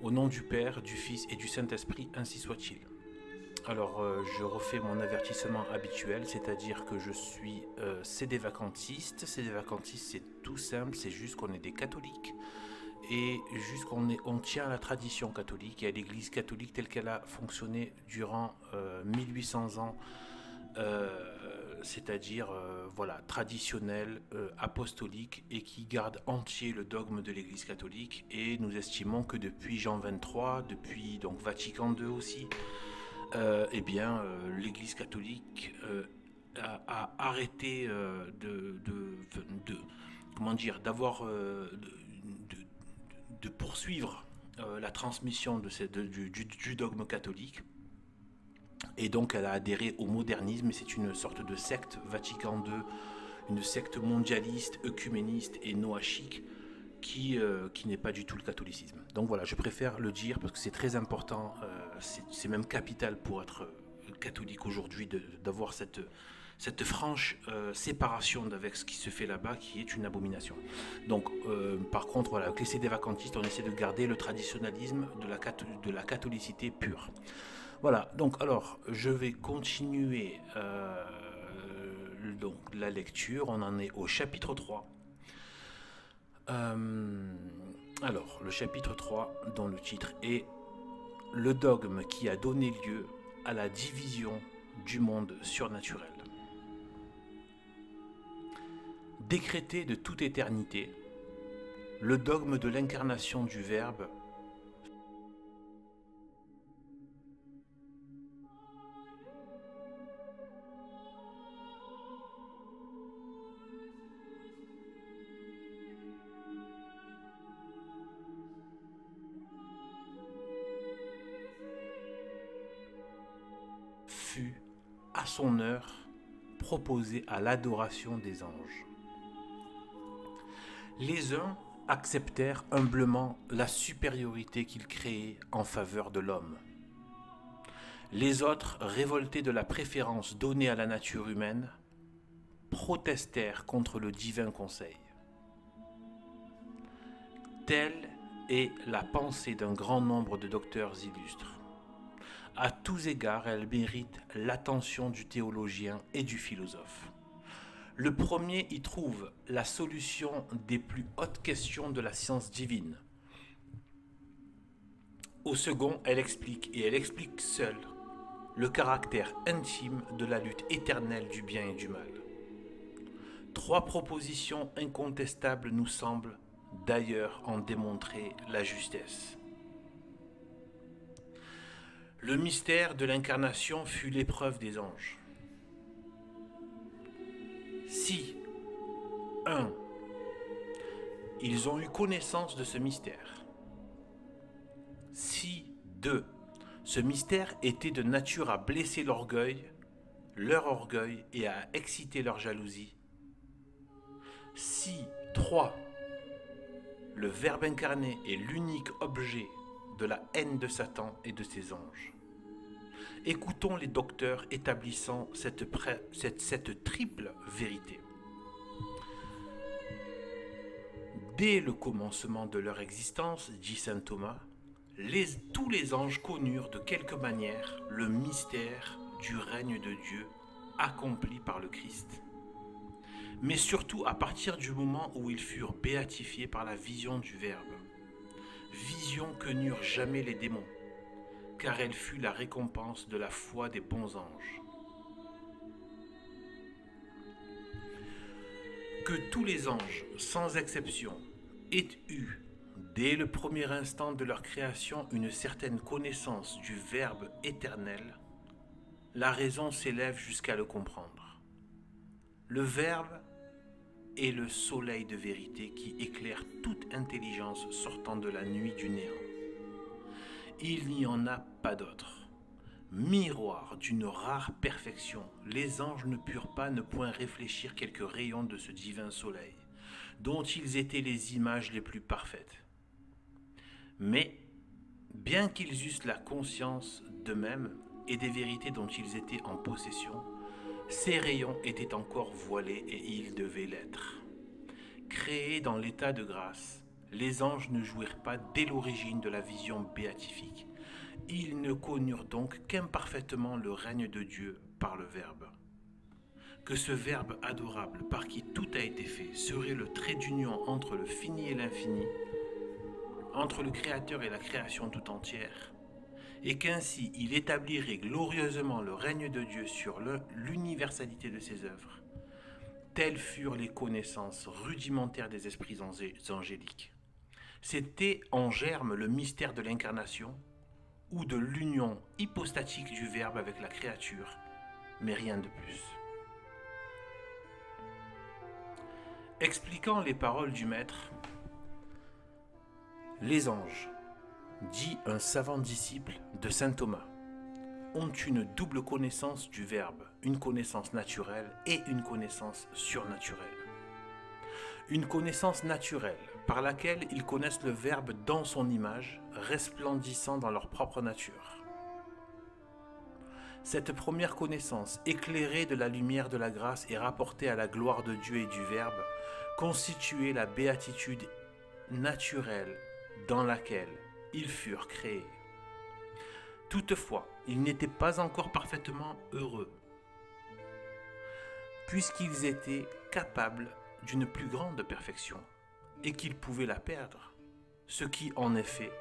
Au nom du Père, du Fils et du Saint-Esprit, ainsi soit-il. Alors, je refais mon avertissement habituel, c'est-à-dire que je suis CD-vacantiste. CD-vacantiste, c'est tout simple, c'est juste qu'on est des catholiques et juste on tient à la tradition catholique et à l'Église catholique telle qu'elle a fonctionné durant 1800 ans, c'est-à-dire voilà, traditionnelle, apostolique et qui garde entier le dogme de l'Église catholique. Et nous estimons que depuis Jean 23, depuis donc Vatican II aussi, eh bien, l'Église catholique a arrêté de comment dire, d'avoir de poursuivre la transmission du dogme catholique. Et donc elle a adhéré au modernisme et c'est une sorte de secte Vatican II, une secte mondialiste, œcuméniste et noachique qui n'est pas du tout le catholicisme. Donc voilà, je préfère le dire parce que c'est très important, c'est même capital pour être catholique aujourd'hui d'avoir cette franche séparation avec ce qui se fait là-bas qui est une abomination. Donc par contre, voilà, avec les CD vacantistes, on essaie de garder le traditionnalisme de la catholicité pure. Voilà, donc alors je vais continuer donc, la lecture, on en est au chapitre 3. Euh, alors, le chapitre 3, dont le titre est Le dogme qui a donné lieu à la division du monde surnaturel. Décrété de toute éternité, le dogme de l'incarnation du Verbe fut, à son heure, proposé à l'adoration des anges. Les uns acceptèrent humblement la supériorité qu'ils créaient en faveur de l'homme. Les autres, révoltés de la préférence donnée à la nature humaine, protestèrent contre le divin conseil. Telle est la pensée d'un grand nombre de docteurs illustres. À tous égards, elle mérite l'attention du théologien et du philosophe. Le premier y trouve la solution des plus hautes questions de la science divine. Au second, elle explique, et elle explique seule, le caractère intime de la lutte éternelle du bien et du mal. Trois propositions incontestables nous semblent d'ailleurs en démontrer la justesse. Le mystère de l'incarnation fut l'épreuve des anges. Si, 1. Ils ont eu connaissance de ce mystère. Si, 2. Ce mystère était de nature à blesser leur orgueil et à exciter leur jalousie. Si, 3. Le Verbe incarné est l'unique objet de la haine de Satan et de ses anges. Écoutons les docteurs établissant cette triple vérité. Dès le commencement de leur existence, dit saint Thomas, tous les anges connurent de quelque manière le mystère du règne de Dieu accompli par le Christ. Mais surtout à partir du moment où ils furent béatifiés par la vision du Verbe. Vision que n'eurent jamais les démons, car elle fut la récompense de la foi des bons anges. Que tous les anges, sans exception, aient eu, dès le premier instant de leur création, une certaine connaissance du Verbe éternel, la raison s'élève jusqu'à le comprendre. Le Verbe est le soleil de vérité qui éclaire toute intelligence sortant de la nuit du néant. Il n'y en a pas d'autre. Miroir d'une rare perfection, les anges ne purent pas ne point réfléchir quelques rayons de ce divin soleil, dont ils étaient les images les plus parfaites. Mais, bien qu'ils eussent la conscience d'eux-mêmes et des vérités dont ils étaient en possession, ces rayons étaient encore voilés et ils devaient l'être. Créés dans l'état de grâce, les anges ne jouirent pas dès l'origine de la vision béatifique. Ils ne connurent donc qu'imparfaitement le règne de Dieu par le Verbe. Que ce Verbe adorable par qui tout a été fait serait le trait d'union entre le fini et l'infini, entre le Créateur et la création tout entière, et qu'ainsi il établirait glorieusement le règne de Dieu sur l'universalité de ses œuvres. Telles furent les connaissances rudimentaires des esprits angéliques. C'était en germe le mystère de l'incarnation ou de l'union hypostatique du Verbe avec la créature, mais rien de plus. Expliquant les paroles du Maître, les anges, dit un savant disciple de saint Thomas, ont une double connaissance du Verbe, une connaissance naturelle et une connaissance surnaturelle. Une connaissance naturelle par laquelle ils connaissent le Verbe dans son image, resplendissant dans leur propre nature. Cette première connaissance, éclairée de la lumière de la grâce et rapportée à la gloire de Dieu et du Verbe, constituait la béatitude naturelle dans laquelle ils furent créés. Toutefois, ils n'étaient pas encore parfaitement heureux, puisqu'ils étaient capables d'une plus grande perfection et qu'ils pouvaient la perdre, ce qui en effet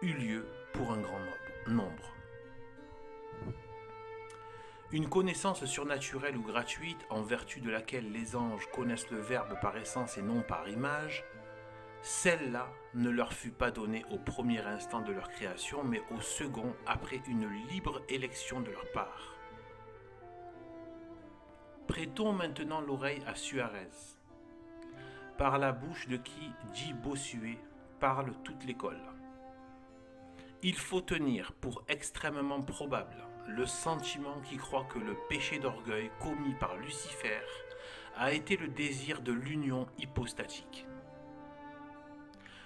eut lieu pour un grand nombre. Une connaissance surnaturelle ou gratuite en vertu de laquelle les anges connaissent le Verbe par essence et non par image, celle-là ne leur fut pas donnée au premier instant de leur création, mais au second après une libre élection de leur part. Prêtons maintenant l'oreille à Suarez, par la bouche de qui, dit Bossuet, parle toute l'école. Il faut tenir pour extrêmement probable le sentiment qui croit que le péché d'orgueil commis par Lucifer a été le désir de l'union hypostatique,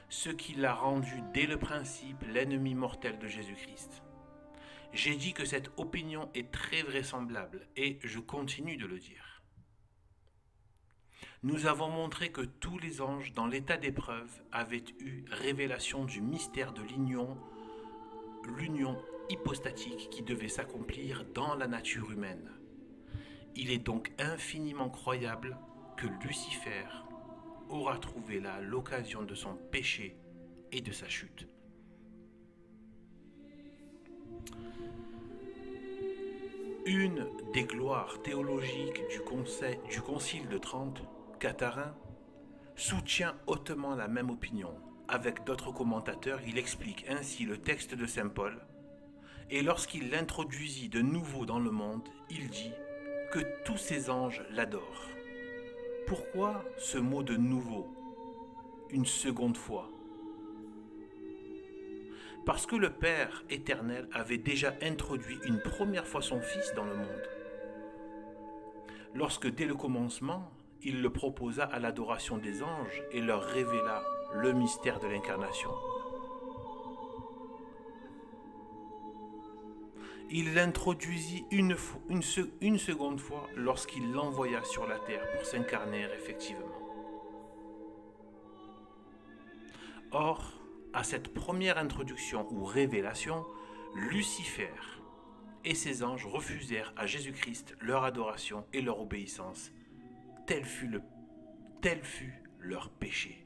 ce qui l'a rendu dès le principe l'ennemi mortel de Jésus-Christ. J'ai dit que cette opinion est très vraisemblable et je continue de le dire. Nous avons montré que tous les anges dans l'état d'épreuve avaient eu révélation du mystère de l'union hypostatique qui devait s'accomplir dans la nature humaine. Il est donc infiniment croyable que Lucifer aura trouvé là l'occasion de son péché et de sa chute. Une des gloires théologiques du Concile de Trente, Catharin, soutient hautement la même opinion. Avec d'autres commentateurs, il explique ainsi le texte de saint Paul, et lorsqu'il l'introduisit de nouveau dans le monde, il dit que tous ses anges l'adorent. Pourquoi ce mot de nouveau, une seconde fois? Parce que le Père éternel avait déjà introduit une première fois son Fils dans le monde. Lorsque dès le commencement, il le proposa à l'adoration des anges et leur révéla le mystère de l'incarnation. Il l'introduisit une seconde fois lorsqu'il l'envoya sur la terre pour s'incarner effectivement. Or, à cette première introduction ou révélation, Lucifer et ses anges refusèrent à Jésus-Christ leur adoration et leur obéissance. Tel fut leur péché.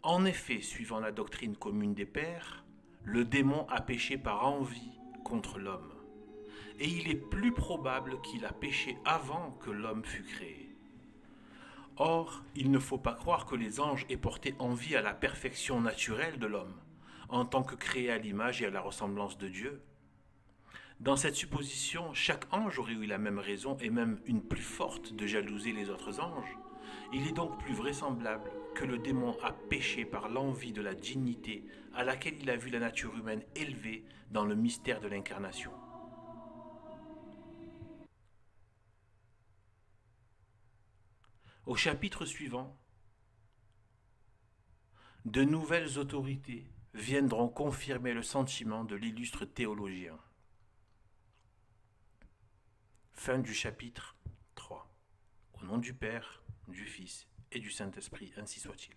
En effet, suivant la doctrine commune des pères, le démon a péché par envie contre l'homme. Et il est plus probable qu'il a péché avant que l'homme fût créé. Or, il ne faut pas croire que les anges aient porté envie à la perfection naturelle de l'homme, en tant que créé à l'image et à la ressemblance de Dieu. Dans cette supposition, chaque ange aurait eu la même raison et même une plus forte de jalouser les autres anges. Il est donc plus vraisemblable que le démon a péché par l'envie de la dignité à laquelle il a vu la nature humaine élevée dans le mystère de l'incarnation. Au chapitre suivant, de nouvelles autorités viendront confirmer le sentiment de l'illustre théologien. Fin du chapitre 3. Au nom du Père, du Fils et du Saint-Esprit, ainsi soit-il.